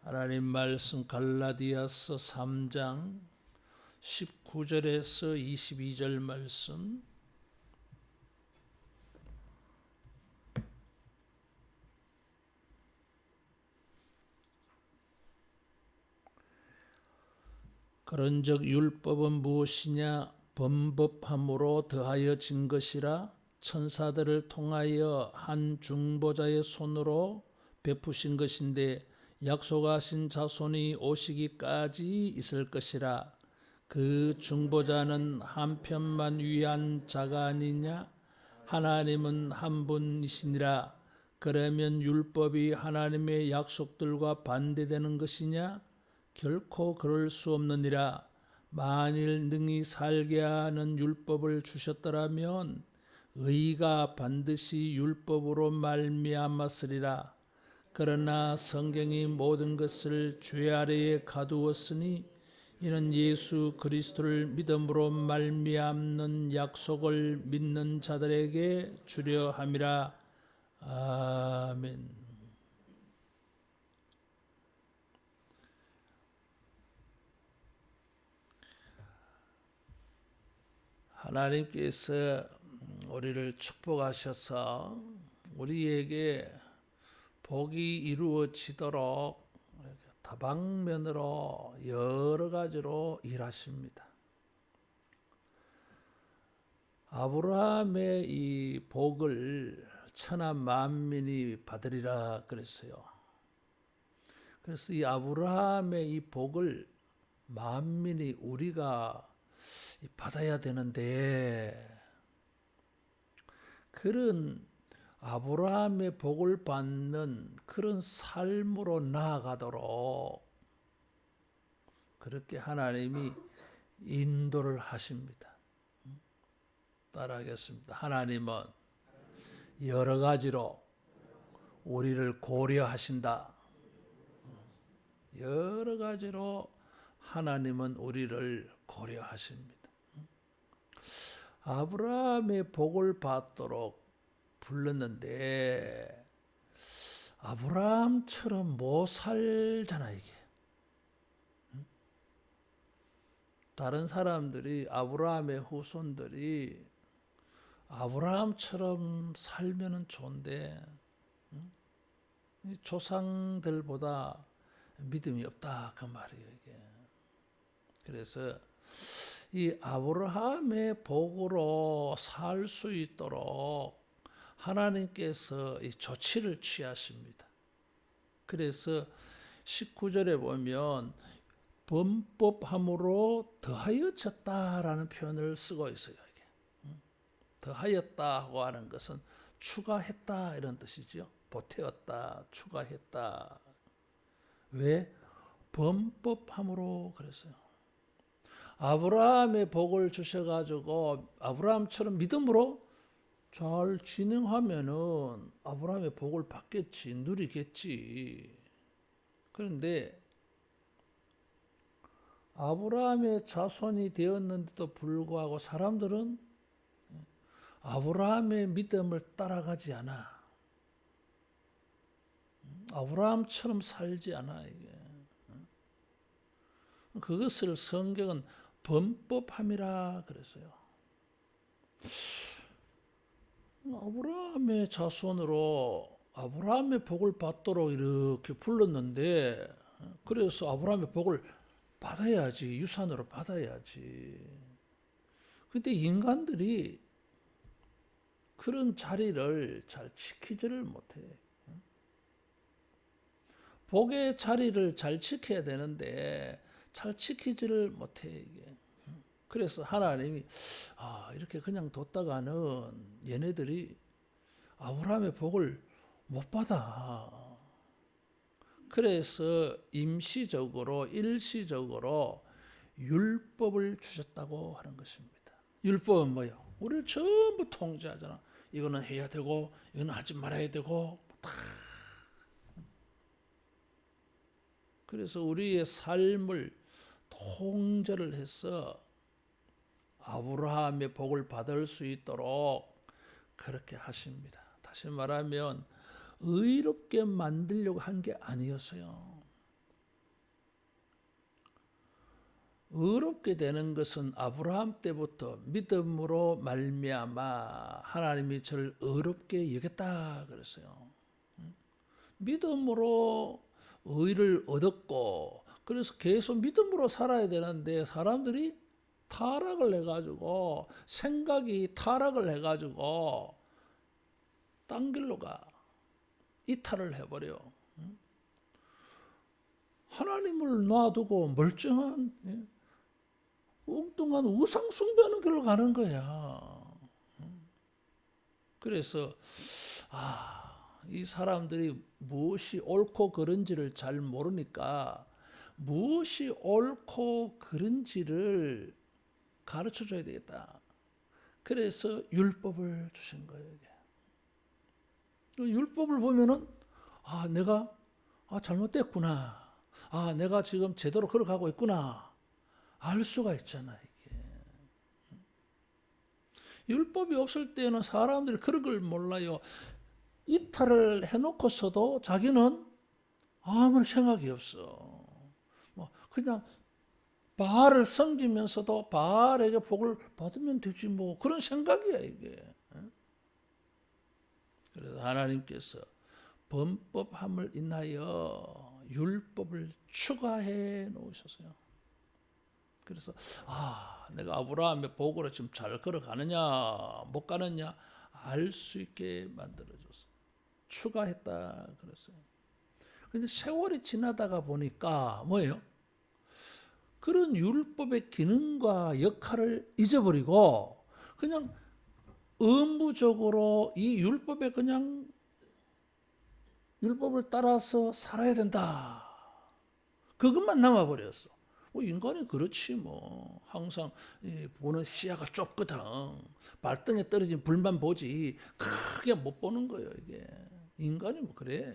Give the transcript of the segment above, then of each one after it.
하나님 말씀 갈라디아서 3장 19절에서 22절 말씀. 그런즉 율법은 무엇이냐? 범법함으로 더하여 진 것이라. 천사들을 통하여 한 중보자의 손으로 베푸신 것인데 약속하신 자손이 오시기까지 있을 것이라. 그 중보자는 한 편만 위한 자가 아니냐? 하나님은 한 분이시니라. 그러면 율법이 하나님의 약속들과 반대되는 것이냐? 결코 그럴 수 없느니라. 만일 능히 살게 하는 율법을 주셨더라면 의가 반드시 율법으로 말미암았으리라. 그러나 성경이 모든 것을 죄 아래에 가두었으니 이는 예수 그리스도를 믿음으로 말미암는 약속을 믿는 자들에게 주려 함이라. 아멘. 하나님께서 우리를 축복하셔서 우리에게 복이 이루어지도록 다방면으로 여러 가지로 일하십니다. 아브라함의 이 복을 천하 만민이 받으리라 그랬어요. 그래서 이 아브라함의 이 복을 만민이 우리가 받아야 되는데, 그런 아브라함의 복을 받는 그런 삶으로 나아가도록 그렇게 하나님이 인도를 하십니다. 따라하겠습니다. 하나님은 여러 가지로 우리를 고려하신다. 여러 가지로 하나님은 우리를 고려하십니다. 아브라함의 복을 받도록 불렀는데 아브라함처럼 못 살잖아 이게. 다른 사람들이, 아브라함의 후손들이 아브라함처럼 살면은 좋은데 조상들보다 믿음이 없다 그 말이에요 이게. 그래서 이 아브라함의 복으로 살 수 있도록 하나님께서 이 조치를 취하십니다. 그래서 19절에 보면 범법함으로 더하여졌다라는 표현을 쓰고 있어요. 이게. 더하였다고 하는 것은 추가했다 이런 뜻이죠. 보태었다, 추가했다. 왜? 범법함으로 그랬어요. 아브라함의 복을 주셔가지고 아브라함처럼 믿음으로 잘 진행하면은 아브라함의 복을 받겠지, 누리겠지. 그런데 아브라함의 자손이 되었는데도 불구하고 사람들은 아브라함의 믿음을 따라가지 않아. 아브라함처럼 살지 않아 이게. 그것을 성경은 범법함이라 그랬어요. 아브라함의 자손으로 아브라함의 복을 받도록 이렇게 불렀는데, 그래서 아브라함의 복을 받아야지, 유산으로 받아야지. 근데 인간들이 그런 자리를 잘 지키지를 못해. 복의 자리를 잘 지켜야 되는데 잘 지키지를 못해 이게. 그래서 하나님이 이렇게 그냥 뒀다가는 얘네들이 아브라함의 복을 못 받아. 그래서 임시적으로 일시적으로 율법을 주셨다고 하는 것입니다. 율법은 뭐예요? 우리를 전부 통제하잖아. 이거는 해야 되고 이거는 하지 말아야 되고 다. 그래서 우리의 삶을 통제를 해서 아브라함의 복을 받을 수 있도록 그렇게 하십니다. 다시 말하면 의롭게 만들려고 한 게 아니었어요. 의롭게 되는 것은 아브라함 때부터 믿음으로 말미암아 하나님이 저를 의롭게 여겼다 그랬어요. 믿음으로 의를 얻었고, 그래서 계속 믿음으로 살아야 되는데 사람들이 타락을 해가지고, 생각이 타락을 해가지고 딴 길로 가, 이탈을 해버려. 하나님을 놔두고 멀쩡한 엉뚱한 우상 숭배하는 길로 가는 거야. 그래서 이 사람들이 무엇이 옳고 그른지를 잘 모르니까 무엇이 옳고 그른지를 가르쳐 줘야 되겠다. 그래서 율법을 주신 거예요. 율법을 보면은 내가 잘못됐구나. 내가 지금 제대로 걸어가고 있구나. 알 수가 있잖아, 이게. 율법이 없을 때는 사람들이 그런 걸 몰라요. 이탈을 해놓고서도 자기는 아무런 생각이 없어. 그냥 바알을 섬기면서도 바알에게 복을 받으면 되지 뭐, 그런 생각이야 이게. 그래서 하나님께서 범법함을 인하여 율법을 추가해 놓으셨어요. 그래서 내가 아브라함의 복으로 지금 잘 걸어가느냐 못 가느냐 알 수 있게 만들어줬어. 추가했다 그랬어요. 그런데 세월이 지나다가 보니까 뭐예요? 그런 율법의 기능과 역할을 잊어버리고 그냥 의무적으로 이 율법에 그냥 율법을 따라서 살아야 된다. 그것만 남아버렸어. 인간이 그렇지 뭐. 항상 보는 시야가 좁거든. 발등에 떨어진 불만 보지 크게 못 보는 거예요 이게. 인간이 뭐 그래.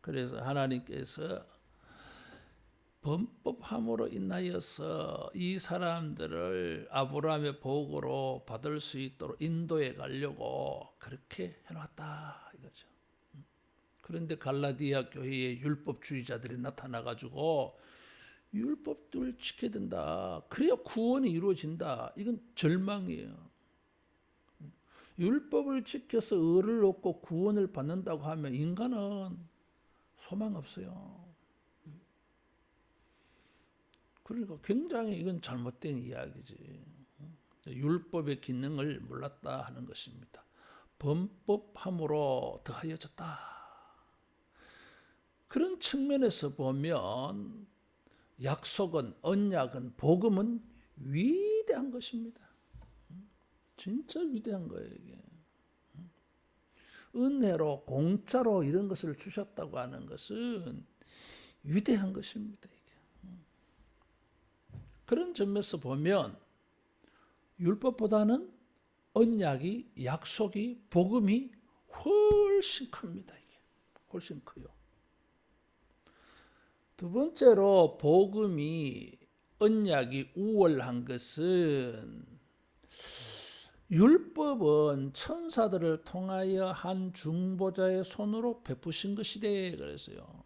그래서 하나님께서 범법함으로 인하여서 이 사람들을 아브라함의 복으로 받을 수 있도록 인도해 가려고 그렇게 해놨다 이거죠. 그런데 갈라디아 교회에 율법주의자들이 나타나가지고 율법을 지켜야 된다. 그래야 구원이 이루어진다. 이건 절망이에요. 율법을 지켜서 의를 얻고 구원을 받는다고 하면 인간은 소망 없어요. 그러니까 굉장히 이건 잘못된 이야기지. 율법의 기능을 몰랐다 하는 것입니다. 범법함으로 더하여졌다. 그런 측면에서 보면 약속은, 언약은, 복음은 위대한 것입니다. 진짜 위대한 거예요 이게. 은혜로 공짜로 이런 것을 주셨다고 하는 것은 위대한 것입니다. 그런 점에서 보면 율법보다는 언약이, 약속이, 복음이 훨씬 큽니다. 이게 훨씬 커요. 두 번째로 복음이, 언약이 우월한 것은 율법은 천사들을 통하여 한 중보자의 손으로 베푸신 것이래 그랬어요.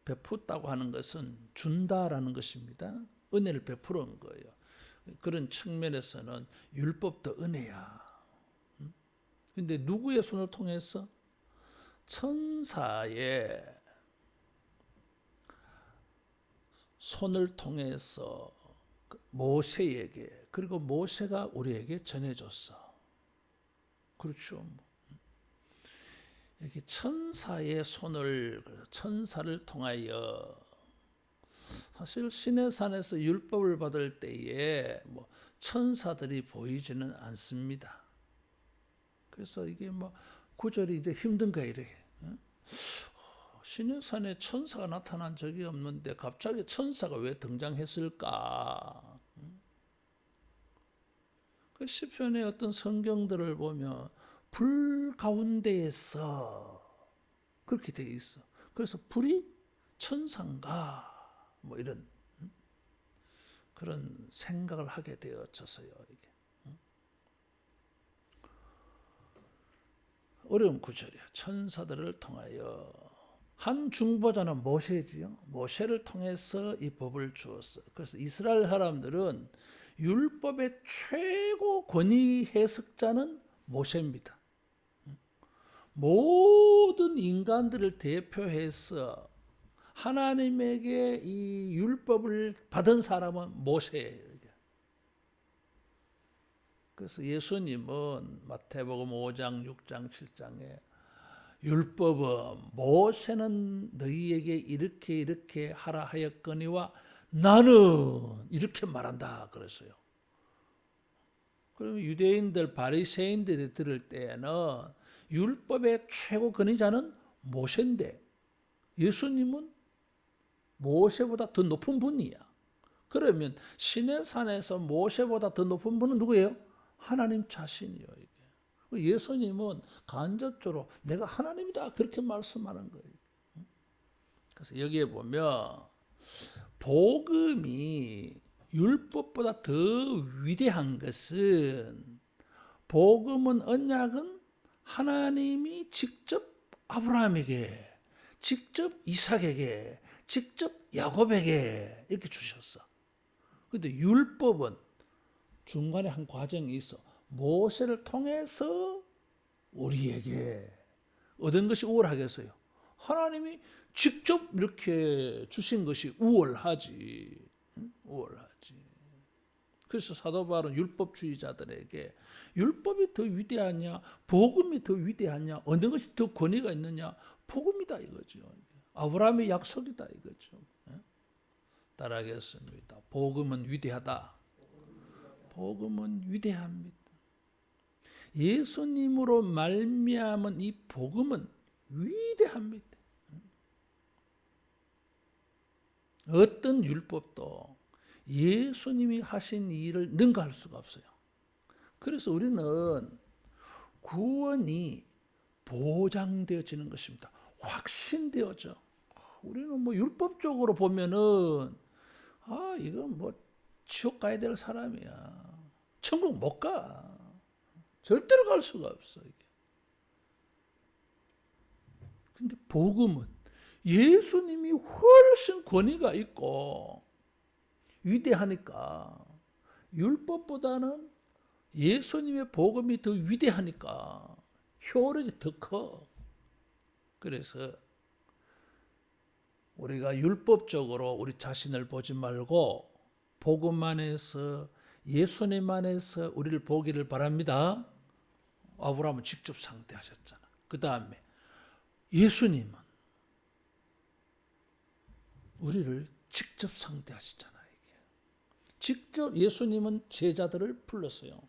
베푸다고 하는 것은 준다라는 것입니다. 은혜를 베푸는 거예요. 그런 측면에서는 율법도 은혜야. 근데 누구의 손을 통해서? 천사의 손을 통해서 모세에게, 그리고 모세가 우리에게 전해줬어. 그렇죠. 여기 천사의 손을, 천사를 통하여, 사실 시내산에서 율법을 받을 때에 천사들이 보이지는 않습니다. 그래서 이게 구절이 이제 힘든 거야 이렇게. 시내산에 천사가 나타난 적이 없는데 갑자기 천사가 왜 등장했을까? 그 시편의 어떤 성경들을 보면 불 가운데에서 그렇게 되어 있어. 그래서 불이 천사인가? 이런 그런 생각을 하게 되어져서요. 이게 어려운 구절이야. 천사들을 통하여 한 중보자는 모세지요. 모세를 통해서 이 법을 주었어. 그래서 이스라엘 사람들은 율법의 최고 권위 해석자는 모세입니다. 모든 인간들을 대표해서 하나님에게 이 율법을 받은 사람은 모세예요. 그래서 예수님은 마태복음 5장, 6장, 7장에 율법은 모세는 너희에게 이렇게 하라 하였거니와 나는 이렇게 말한다 그랬어요. 그러면 유대인들 바리새인들이 들을 때에는 율법의 최고 권위자는 모세인데 예수님은 모세보다 더 높은 분이야. 그러면 시내산에서 모세보다 더 높은 분은 누구예요? 하나님 자신이요. 이게. 예수님은 간접적으로 내가 하나님이다 그렇게 말씀하는 거예요. 그래서 여기에 보면 복음이 율법보다 더 위대한 것은 복음은 언약은 하나님이 직접 아브라함에게, 직접 이삭에게, 직접 야곱에게 이렇게 주셨어. 그런데 율법은 중간에 한 과정이 있어. 모세를 통해서 우리에게 얻은 것이 우월하겠어요. 하나님이 직접 이렇게 주신 것이 우월하지. 우월하지. 그래서 사도 바울은 율법주의자들에게 율법이 더 위대하냐, 복음이 더 위대하냐, 어느 것이 더 권위가 있느냐, 복음이다 이거죠. 아브라함의 약속이다 이거죠. 따라하겠습니다. 복음은 위대하다. 복음은 위대합니다. 예수님으로 말미암은 이 복음은 위대합니다. 어떤 율법도 예수님이 하신 일을 능가할 수가 없어요. 그래서 우리는 구원이 보장되어지는 것입니다. 확신되어져. 우리는 뭐 율법적으로 보면은 이건 뭐 지옥 가야 될 사람이야. 천국 못 가. 절대로 갈 수가 없어 이게. 근데 복음은 예수님이 훨씬 권위가 있고 위대하니까 율법보다는 예수님의 복음이 더 위대하니까 효력이 더 커. 그래서 우리가 율법적으로 우리 자신을 보지 말고 복음 안에서 예수님 안에서 우리를 보기를 바랍니다. 아브라함은 직접 상대하셨잖아. 그 다음에 예수님은 우리를 직접 상대하시잖아요. 직접 예수님은 제자들을 불렀어요.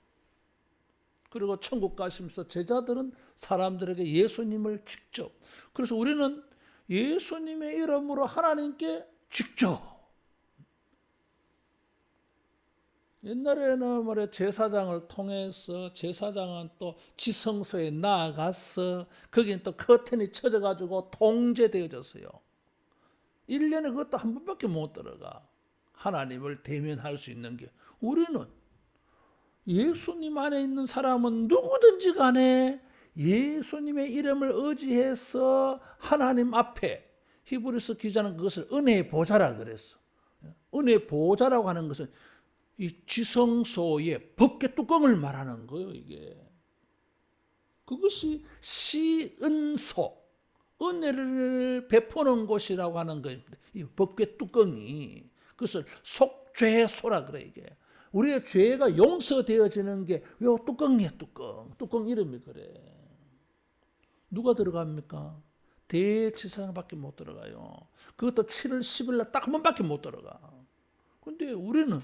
그리고 천국 가시면서 제자들은 사람들에게 예수님을 직접. 그래서 우리는 예수님의 이름으로 하나님께 직접. 옛날에는 말이야 제사장을 통해서 제사장은 또 지성소에 나아가서 거기는 또 커튼이 쳐져가지고 통제되어졌어요. 1년에 그것도 한 번밖에 못 들어가. 하나님을 대면할 수 있는 게. 우리는 예수님 안에 있는 사람은 누구든지 간에 예수님의 이름을 의지해서 하나님 앞에, 히브리서 기자는 그것을 은혜의 보좌라 그랬어. 은혜의 보좌라고 하는 것은 이 지성소의 법궤 뚜껑을 말하는 거예요, 이게. 그것이 시은소, 은혜를 베푸는 곳이라고 하는 거예요. 이 법궤 뚜껑이. 그것을 속죄소라 그래, 이게. 우리의 죄가 용서되어지는 게 요 뚜껑이야, 뚜껑. 뚜껑 이름이 그래. 누가 들어갑니까? 대제사장밖에 못 들어가요. 그것도 7월 10일 날 딱 한 번밖에 못 들어가. 근데 우리는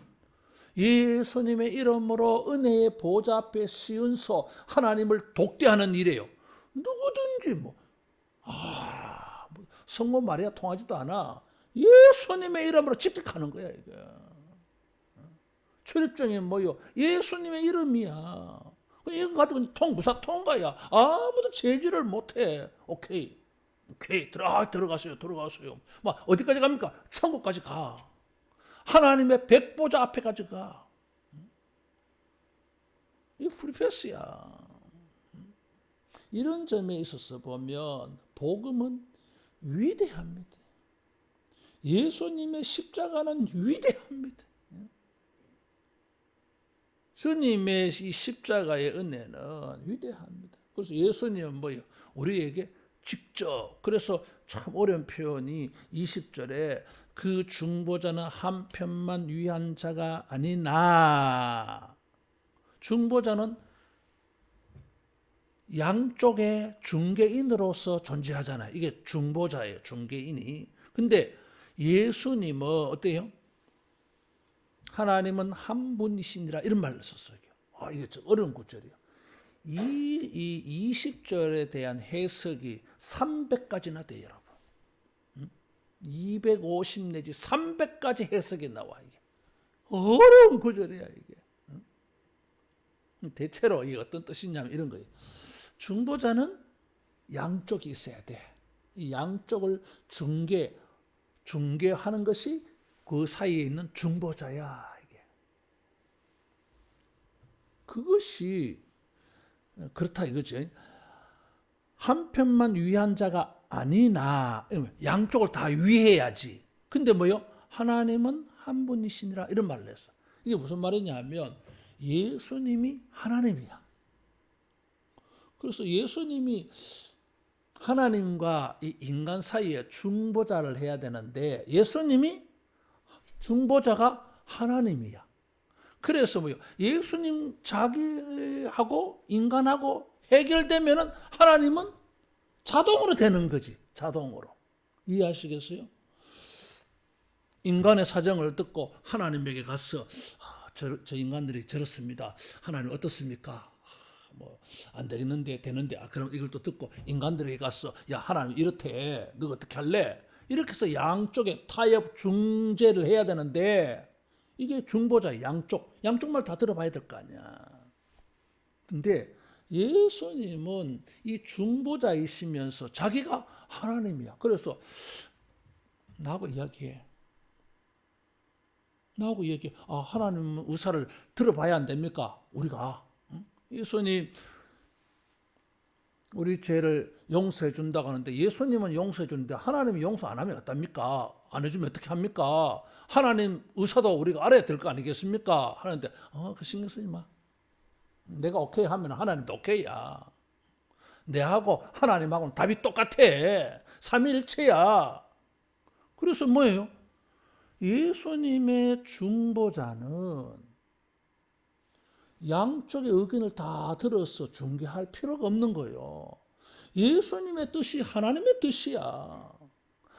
예수님의 이름으로 은혜의 보좌 앞에 시은소 하나님을 독대하는 일이에요. 누구든지 성모 마리아 통하지도 않아. 예수님의 이름으로 직격하는 거야 이게. 출입증이 뭐요? 예수님의 이름이야. 이거 가지고 무사 통과야. 아무도 제지를 못해. 오케이 들어가세요. 막 어디까지 갑니까? 천국까지 가. 하나님의 백보좌 앞에까지 가. 이 프리패스야. 이런 점에 있어서 보면 복음은 위대합니다. 예수님의 십자가는 위대합니다. 주님의 이 십자가의 은혜는 위대합니다. 그래서 예수님은 뭐예요? 우리에게 직접, 그래서 참 어려운 표현이 20절에 그 중보자는 한편만 위한 자가 아니나, 중보자는 양쪽의 중개인으로서 존재하잖아요. 이게 중보자예요, 중개인이. 근데 예수님은 어때요? 하나님은 한 분이시니라, 이런 말을 썼어요. 이게 좀 어려운 구절이에요. 이 20절에 대한 해석이 300가지나 돼요, 여러분. 250 내지 300가지 해석이 나와. 이게 어려운 구절이야, 이게. 대체로 이게 어떤 뜻이냐면 이런 거예요. 중보자는 양쪽이 있어야 돼. 이 양쪽을 중개하는 것이 그 사이에 있는 중보자야, 이게. 그것이 그렇다 이거죠. 한편만 위한 자가 아니나, 양쪽을 다 위해야지. 근데 뭐요? 하나님은 한 분이시니라, 이런 말을 했어. 이게 무슨 말이냐면 예수님이 하나님이야. 그래서 예수님이 하나님과 이 인간 사이에 중보자를 해야 되는데 예수님이 중보자가 하나님이야. 그래서 뭐요? 예수님 자기하고 인간하고 해결되면은 하나님은 자동으로 되는 거지. 자동으로. 이해하시겠어요? 인간의 사정을 듣고 하나님에게 가서 저 인간들이 저렇습니다. 하나님 어떻습니까? 뭐 안 되겠는데 되는데 그럼 이걸 또 듣고 인간들에게 가서 야 하나님 이렇대. 너 어떻게 할래? 이렇게 해서 양쪽에 타협 중재를 해야 되는데 이게 중보자 양쪽 말 다 들어봐야 될 거 아니야. 근데 예수님은 이 중보자이시면서 자기가 하나님이야. 그래서 나하고 이야기해. 하나님 의사를 들어봐야 안 됩니까? 우리가. 예수님 우리 죄를 용서해 준다고 하는데 예수님은 용서해 주는데 하나님이 용서 안 하면 어떻습니까? 안 해주면 어떻게 합니까? 하나님 의사도 우리가 알아야 될 거 아니겠습니까? 하는데 그 신경 쓰지 마. 내가 오케이 하면 하나님도 오케이야. 내하고 하나님하고는 답이 똑같아. 삼위일체야. 그래서 뭐예요? 예수님의 중보자는 양쪽의 의견을 다 들어서 중개할 필요가 없는 거예요. 예수님의 뜻이 하나님의 뜻이야.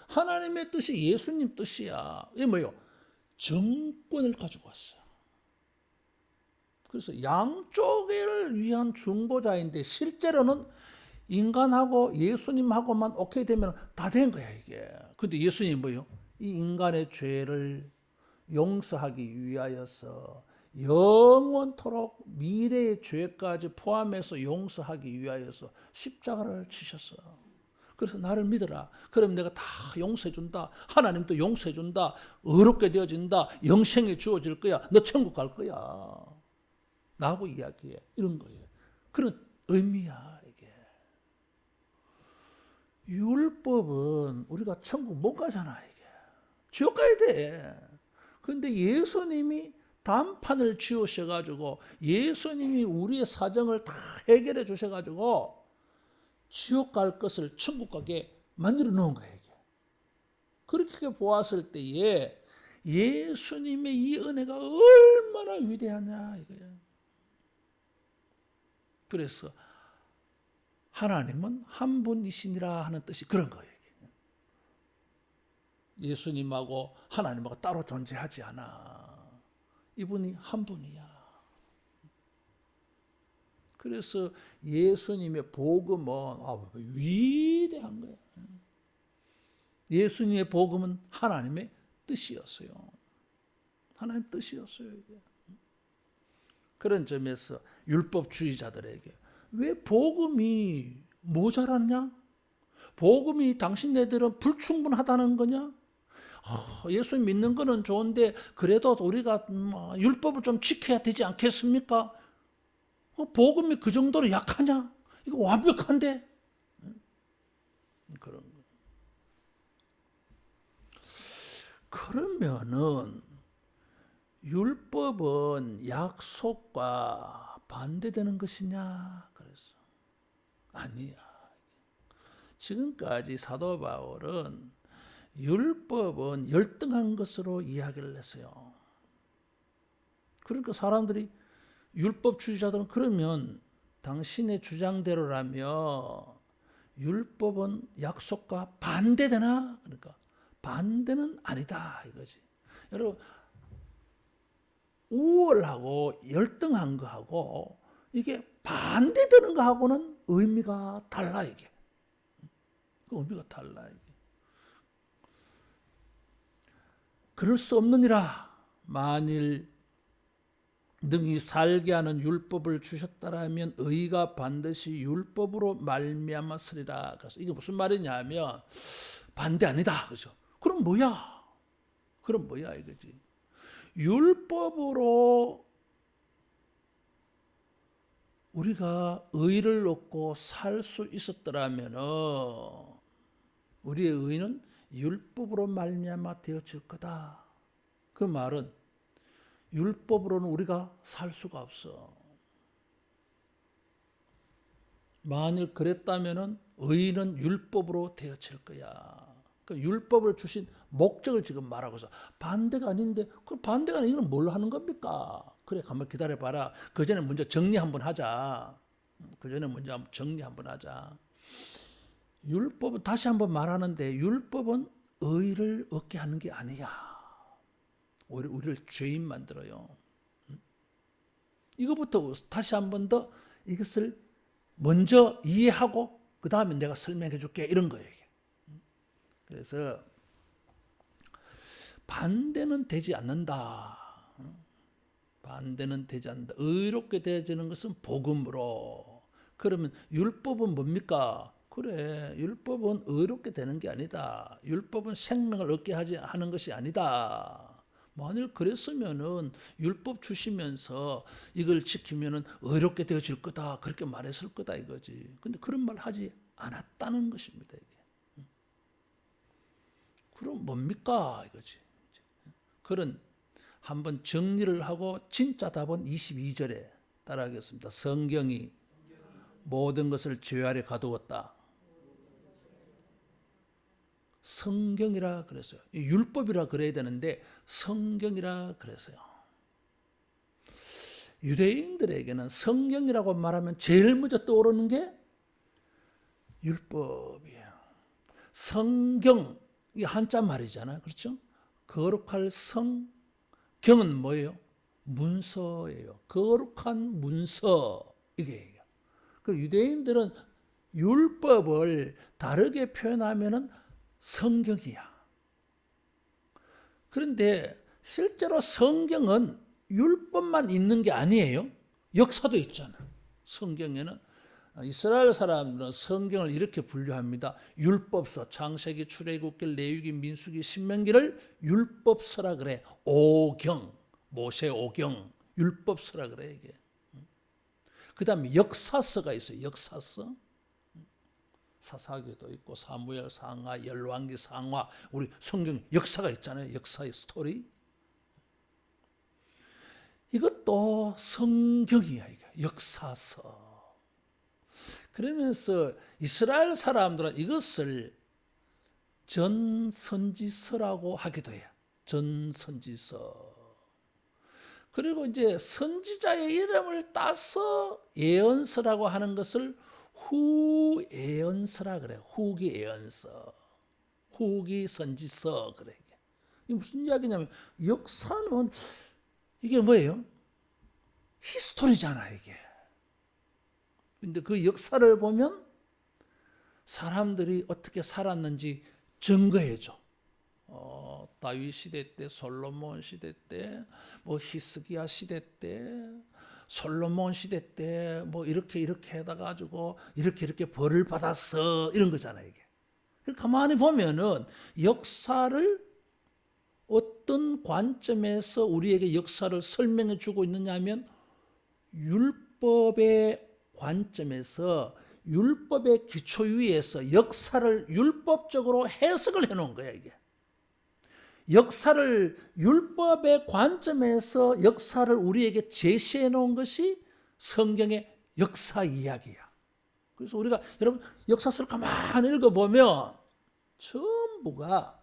하나님의 뜻이 예수님 뜻이야. 이게 뭐예요? 정권을 가지고 왔어요. 그래서 양쪽을 위한 중보자인데 실제로는 인간하고 예수님하고만 오케이 되면 다 된 거야, 이게. 근데 예수님이 뭐예요? 이 인간의 죄를 용서하기 위하여서 영원토록 미래의 죄까지 포함해서 용서하기 위하여서 십자가를 치셨어요. 그래서 나를 믿어라. 그럼 내가 다 용서해준다. 하나님도 용서해준다. 의롭게 되어진다. 영생이 주어질 거야. 너 천국 갈 거야. 나하고 이야기해. 이런 거예요. 그런 의미야, 이게. 율법은 우리가 천국 못 가잖아, 이게. 지옥 가야 돼. 근데 예수님이 단판을 지으셔가지고 예수님이 우리의 사정을 다 해결해 주셔가지고 지옥 갈 것을 천국 가게 만들어 놓은 거예요. 이게. 그렇게 보았을 때에 예수님의 이 은혜가 얼마나 위대하냐 이거예요. 그래서 하나님은 한 분이시니라 하는 뜻이 그런 거예요. 예수님하고 하나님하고 따로 존재하지 않아. 이분이 한 분이야. 그래서 예수님의 복음은 위대한 거야. 예수님의 복음은 하나님의 뜻이었어요. 하나님의 뜻이었어요. 이게. 그런 점에서 율법주의자들에게 왜 복음이 모자랐냐? 복음이 당신네들은 불충분하다는 거냐? 예수 믿는 거는 좋은데 그래도 우리가 율법을 좀 지켜야 되지 않겠습니까? 복음이 그 정도로 약하냐? 이거 완벽한데? 그런 거. 그러면은 율법은 약속과 반대되는 것이냐? 그래서 아니야. 지금까지 사도 바울은 율법은 열등한 것으로 이야기를 했어요. 그러니까 사람들이 율법주의자들은 그러면 당신의 주장대로라면 율법은 약속과 반대되나? 그러니까 반대는 아니다 이거지. 여러분 우월하고 열등한 거하고 이게 반대되는 거하고는 의미가 달라 이게. 의미가 달라 이게. 그럴 수 없느니라. 만일 능히 살게 하는 율법을 주셨다라면 의가 반드시 율법으로 말미암았으리라. 그래서 이게 무슨 말이냐면 반대 아니다. 그죠? 그럼 뭐야? 그럼 뭐야 이거지? 율법으로 우리가 의를 얻고 살 수 있었더라면 우리의 의는 율법으로 말미암아 되어질 거다. 그 말은 율법으로는 우리가 살 수가 없어. 만일 그랬다면은 의는 율법으로 되어질 거야. 그 율법을 주신 목적을 지금 말하고 있어. 반대가 아닌데 그 반대가 아닌 이건 뭘 하는 겁니까? 그래 한번 기다려봐라. 그 전에 먼저 정리 한번 하자. 그 전에 먼저 정리 한번 하자. 율법은 다시 한번 말하는데 율법은 의를 얻게 하는 게 아니야. 오히려 우리를 죄인 만들어요. 이거부터 다시 한번 더 이것을 먼저 이해하고 그 다음에 내가 설명해 줄게 이런 거예요. 그래서 반대는 되지 않는다. 반대는 되지 않는다. 의롭게 되어지는 것은 복음으로. 그러면 율법은 뭡니까? 그래, 율법은 의롭게 되는 게 아니다. 율법은 생명을 얻게 하는 것이 아니다. 만일 그랬으면은 율법 주시면서 이걸 지키면은 의롭게 되어질 거다. 그렇게 말했을 거다 이거지. 근데 그런 말 하지 않았다는 것입니다, 이게. 그럼 뭡니까 이거지. 그런 한번 정리를 하고 진짜 답은 22절에 따라하겠습니다. 성경이 모든 것을 죄 아래 가두었다. 성경이라 그랬어요. 율법이라 그래야 되는데 성경이라 그랬어요. 유대인들에게는 성경이라고 말하면 제일 먼저 떠오르는 게 율법이에요. 성경, 이 한자 말이잖아요. 그렇죠? 거룩할 성경은 뭐예요? 문서예요. 거룩한 문서. 이게. 그리고 유대인들은 율법을 다르게 표현하면은 성경이야. 그런데 실제로 성경은 율법만 있는 게 아니에요. 역사도 있잖아. 성경에는 이스라엘 사람들은 성경을 이렇게 분류합니다. 율법서, 창세기, 출애굽기, 레위기, 민수기, 신명기를 율법서라 그래. 오경, 모세 오경, 율법서라 그래 이게. 그다음에 역사서가 있어요. 역사서. 사사기도 있고 사무엘 상하, 열왕기 상하, 우리 성경 역사가 있잖아요. 역사의 스토리. 이것도 성경이야. 이게 역사서. 그러면서 이스라엘 사람들은 이것을 전선지서라고 하기도 해요. 전선지서. 그리고 이제 선지자의 이름을 따서 예언서라고 하는 것을 후예언서라 그래요. 후기 예언서. 후기 선지서 그래. 이게 무슨 이야기냐면 역사는 이게 뭐예요? 히스토리잖아 이게. 근데 그 역사를 보면 사람들이 어떻게 살았는지 증거해줘. 다윗 시대 때, 솔로몬 시대 때, 뭐 히스기야 시대 때, 솔로몬 시대 때, 뭐 이렇게 해가지고 이렇게 벌을 받았어 이런 거잖아 이게. 가만히 보면은 역사를 어떤 관점에서 우리에게 역사를 설명해 주고 있느냐면 율법의 관점에서 율법의 기초 위에서 역사를 율법적으로 해석을 해놓은 거야 이게. 역사를 율법의 관점에서 역사를 우리에게 제시해 놓은 것이 성경의 역사 이야기야. 그래서 우리가 여러분 역사서를 가만히 읽어보면 전부가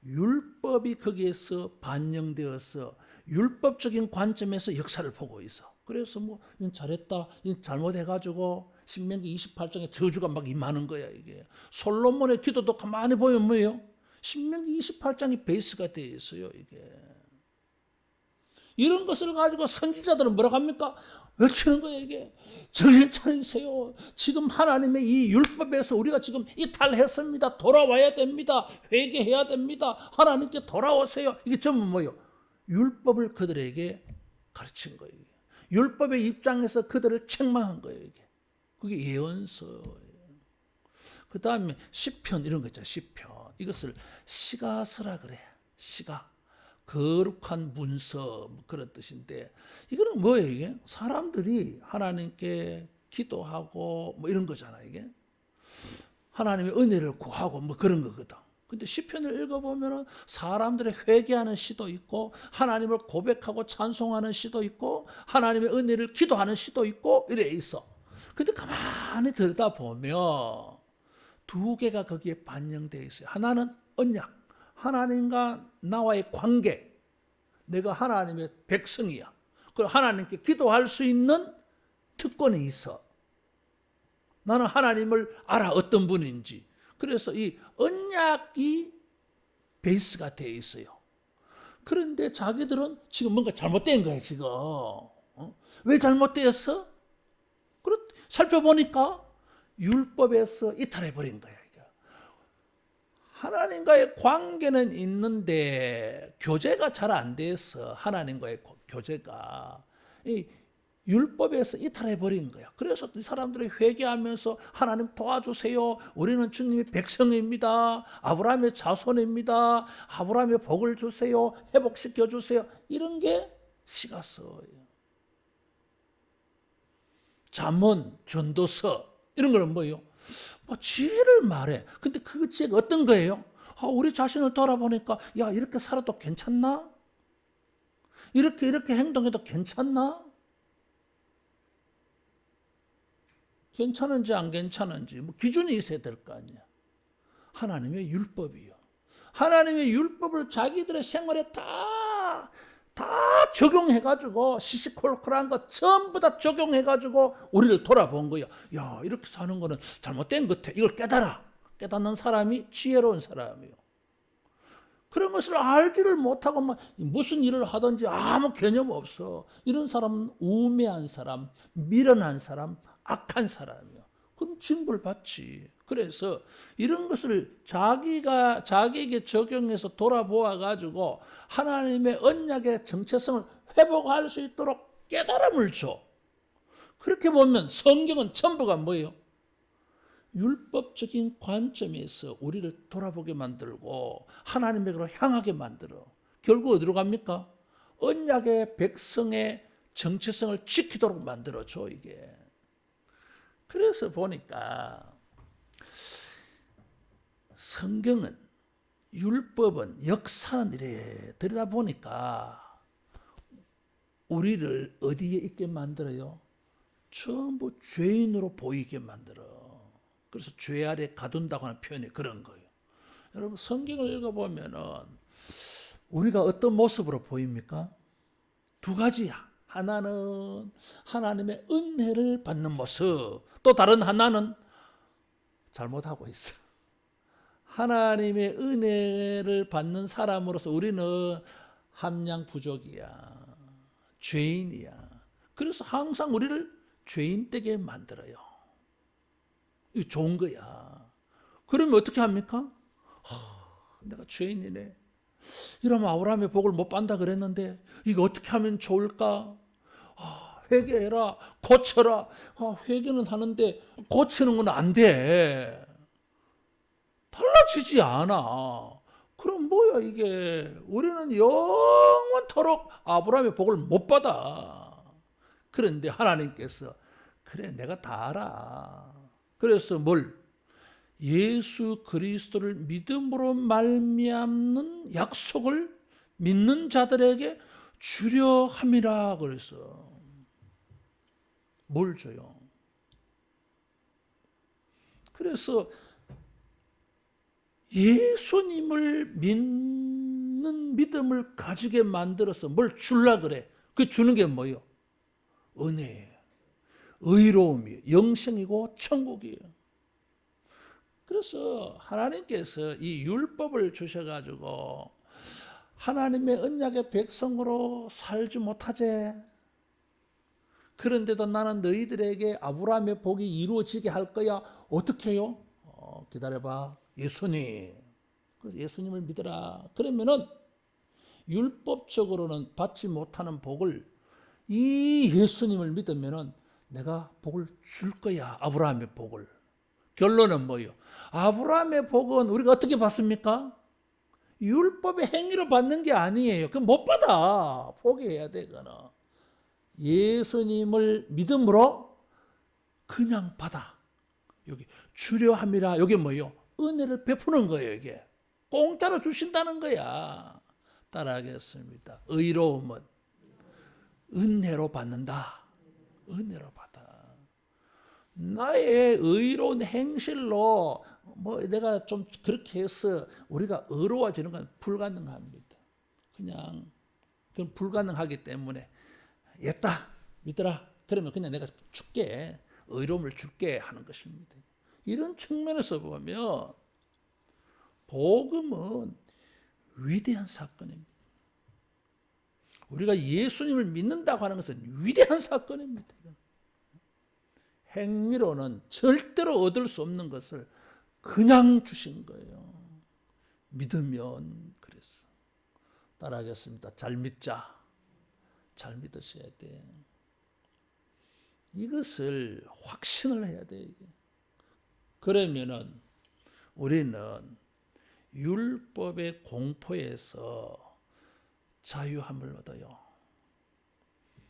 율법이 거기에서 반영되어서 율법적인 관점에서 역사를 보고 있어. 그래서 뭐 이건 잘했다, 이건 잘못해가지고 신명기 28장에 저주가 막 임하는 거야 이게. 솔로몬의 기도도 가만히 보면 뭐예요? 신명기 28장이 베이스가 되어 있어요 이게. 이런 것을 가지고 선지자들은 뭐라고 합니까? 외치는 거예요 이게. 정신 차리세요. 지금 하나님의 이 율법에서 우리가 지금 이탈했습니다. 돌아와야 됩니다. 회개해야 됩니다. 하나님께 돌아오세요. 이게 전부 뭐예요? 율법을 그들에게 가르친 거예요. 율법의 입장에서 그들을 책망한 거예요 이게. 그게 예언서예요. 그 다음에 시편 이런 거 있잖아요. 시편. 이것을 시가서라 그래. 시가. 거룩한 문서 뭐 그런 뜻인데 이거는 뭐예요 이게? 사람들이 하나님께 기도하고 뭐 이런 거잖아 이게. 하나님의 은혜를 구하고 뭐 그런 거거든. 근데 시편을 읽어보면은 사람들의 회개하는 시도 있고 하나님을 고백하고 찬송하는 시도 있고 하나님의 은혜를 기도하는 시도 있고 이래 있어. 근데 가만히 들다 보면 두 개가 거기에 반영되어 있어요. 하나는 언약. 하나님과 나와의 관계. 내가 하나님의 백성이야. 그리고 하나님께 기도할 수 있는 특권이 있어. 나는 하나님을 알아 어떤 분인지. 그래서 이 언약이 베이스가 되어 있어요. 그런데 자기들은 지금 뭔가 잘못된 거야 지금. 왜 잘못되었어? 살펴보니까 율법에서 이탈해버린 거야. 하나님과의 관계는 있는데 교제가 잘 안 돼서 하나님과의 교제가 이 율법에서 이탈해버린 거야. 그래서 이 사람들이 회개하면서 하나님 도와주세요. 우리는 주님의 백성입니다. 아브라함의 자손입니다. 아브라함의 복을 주세요. 회복시켜 주세요. 이런 게 시가서예요. 잠언, 전도서 이런 거는 뭐예요? 지혜를 말해. 근데 그 지혜가 어떤 거예요? 우리 자신을 돌아보니까 야 이렇게 살아도 괜찮나? 이렇게 행동해도 괜찮나? 괜찮은지 안 괜찮은지 뭐 기준이 있어야 될 거 아니야. 하나님의 율법이요. 하나님의 율법을 자기들의 생활에 다 적용해가지고 시시콜콜한 거 전부 다 적용해가지고 우리를 돌아본 거야. 야 이렇게 사는 거는 잘못된 것 같아. 이걸 깨달아. 깨닫는 사람이 지혜로운 사람이요. 그런 것을 알지를 못하고 막 무슨 일을 하든지 아무 개념 없어. 이런 사람은 우매한 사람, 미련한 사람, 악한 사람이요. 그럼 징벌 받지. 그래서 이런 것을 자기에게 적용해서 돌아보아 가지고 하나님의 언약의 정체성을 회복할 수 있도록 깨달음을 줘. 그렇게 보면 성경은 전부가 뭐예요? 율법적인 관점에서 우리를 돌아보게 만들고 하나님에게로 향하게 만들어. 결국 어디로 갑니까? 언약의 백성의 정체성을 지키도록 만들어줘 이게. 그래서 보니까 성경은 율법은 역사는 이래 들여다보니까 우리를 어디에 있게 만들어요? 전부 죄인으로 보이게 만들어. 그래서 죄 아래 가둔다고 하는 표현이 그런 거예요. 여러분 성경을 읽어보면은 우리가 어떤 모습으로 보입니까? 두 가지야. 하나는 하나님의 은혜를 받는 모습, 또 다른 하나는 잘못하고 있어. 하나님의 은혜를 받는 사람으로서 우리는 함량 부족이야. 죄인이야. 그래서 항상 우리를 죄인 되게 만들어요. 이거 좋은 거야. 그러면 어떻게 합니까? 내가 죄인이네. 이러면 아브라함의 복을 못 받는다 그랬는데 이거 어떻게 하면 좋을까? 회개해라. 고쳐라. 회개는 하는데 고치는 건 안 돼. 달라지지 않아. 그럼 뭐야 이게. 우리는 영원토록 아브라함의 복을 못 받아. 그런데 하나님께서 그래 내가 다 알아. 그래서 뭘? 예수 그리스도를 믿음으로 말미암는 약속을 믿는 자들에게 주려 함이라 그랬어. 뭘 줘요? 그래서 예수님을 믿는 믿음을 가지게 만들어서 뭘 줄라 그래? 그 주는 게 뭐예요? 은혜예요. 의로움이에요. 영생이고 천국이에요. 그래서 하나님께서 이 율법을 주셔가지고 하나님의 언약의 백성으로 살지 못하제. 그런데도 나는 너희들에게 아브라함의 복이 이루어지게 할 거야. 어떻게 해요? 기다려봐. 예수님. 그래서 예수님을 믿어라. 그러면은 율법적으로는 받지 못하는 복을 이 예수님을 믿으면은 내가 복을 줄 거야. 아브라함의 복을. 결론은 뭐예요? 아브라함의 복은 우리가 어떻게 받습니까? 율법의 행위로 받는 게 아니에요. 그럼 못 받아. 포기해야 되거나. 예수님을 믿음으로 그냥 받아. 여기 주려 함이라. 여기 뭐예요? 은혜를 베푸는 거예요. 이게 공짜로 주신다는 거야. 따라하겠습니다. 의로움은 은혜로 받는다. 은혜로 받아. 나의 의로운 행실로 뭐 내가 좀 그렇게 해서 우리가 의로워지는 건 불가능합니다. 그냥 그건 불가능하기 때문에 얘다 믿어라. 그러면 그냥 내가 줄게. 의로움을 줄게 하는 것입니다. 이런 측면에서 보면 복음은 위대한 사건입니다. 우리가 예수님을 믿는다고 하는 것은 위대한 사건입니다. 행위로는 절대로 얻을 수 없는 것을 그냥 주신 거예요. 믿으면 그랬어. 따라하겠습니다. 잘 믿자. 잘 믿으셔야 돼. 이것을 확신을 해야 돼. 이게. 그러면은 우리는 율법의 공포에서 자유함을 얻어요.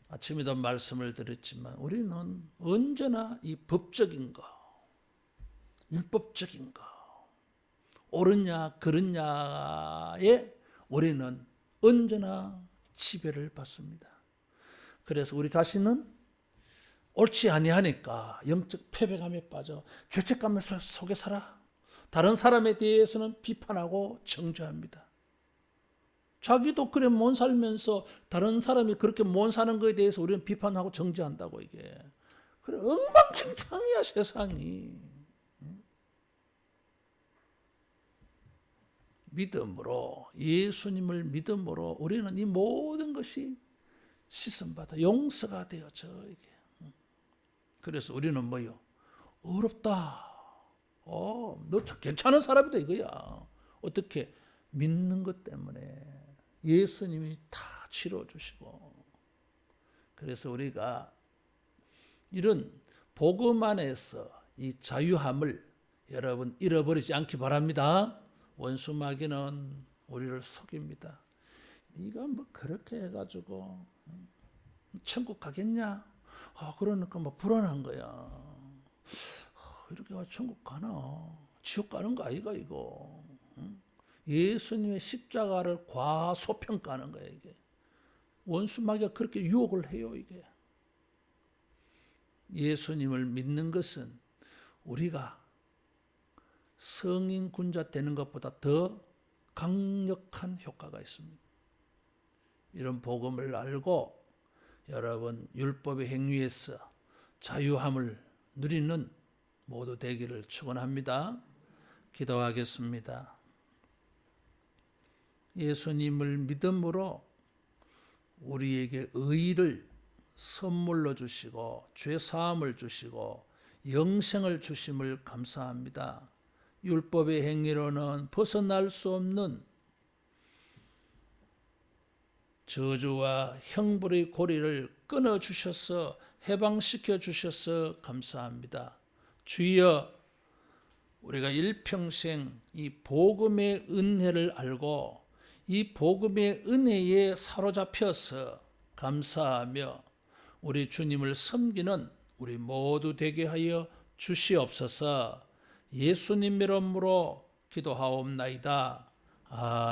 아침에도 말씀을 드렸지만 우리는 언제나 이 법적인 거, 율법적인 거, 옳으냐 그르냐에 우리는 언제나 지배를 받습니다. 그래서 우리 자신은 옳지 아니하니까 영적 패배감에 빠져 죄책감 속에 살아. 다른 사람에 대해서는 비판하고 정죄합니다. 자기도 그래 못 살면서 다른 사람이 그렇게 못 사는 것에 대해서 우리는 비판하고 정죄한다고 이게. 그래 엉망진창이야 세상이. 믿음으로 예수님을 믿음으로 우리는 이 모든 것이 씻음받아 용서가 되어져 이게. 그래서 우리는 뭐요? 어렵다. 너 괜찮은 사람이다 이거야. 어떻게? 믿는 것 때문에 예수님이 다 치러주시고. 그래서 우리가 이런 복음 안에서 이 자유함을 여러분 잃어버리지 않기 바랍니다. 원수 마귀는 우리를 속입니다. 네가 뭐 그렇게 해가지고 천국 가겠냐? 그러니까 뭐 불안한 거야. 이렇게 해서 천국 가나? 지옥 가는 거 아이가 이거? 예수님의 십자가를 과소평가하는 거야 이게. 원수 마귀가 그렇게 유혹을 해요 이게. 예수님을 믿는 것은 우리가 성인 군자 되는 것보다 더 강력한 효과가 있습니다. 이런 복음을 알고 여러분 율법의 행위에서 자유함을 누리는 모두 되기를 축원합니다. 기도하겠습니다. 예수님을 믿음으로 우리에게 의를 선물로 주시고 죄 사함을 주시고 영생을 주심을 감사합니다. 율법의 행위로는 벗어날 수 없는 저주와 형벌의 고리를 끊어주셔서 해방시켜 주셔서 감사합니다. 주여, 우리가 일평생 이 복음의 은혜를 알고 이 복음의 은혜에 사로잡혀서 감사하며 우리 주님을 섬기는 우리 모두 되게 하여 주시옵소서. 예수님 이름으로 기도하옵나이다.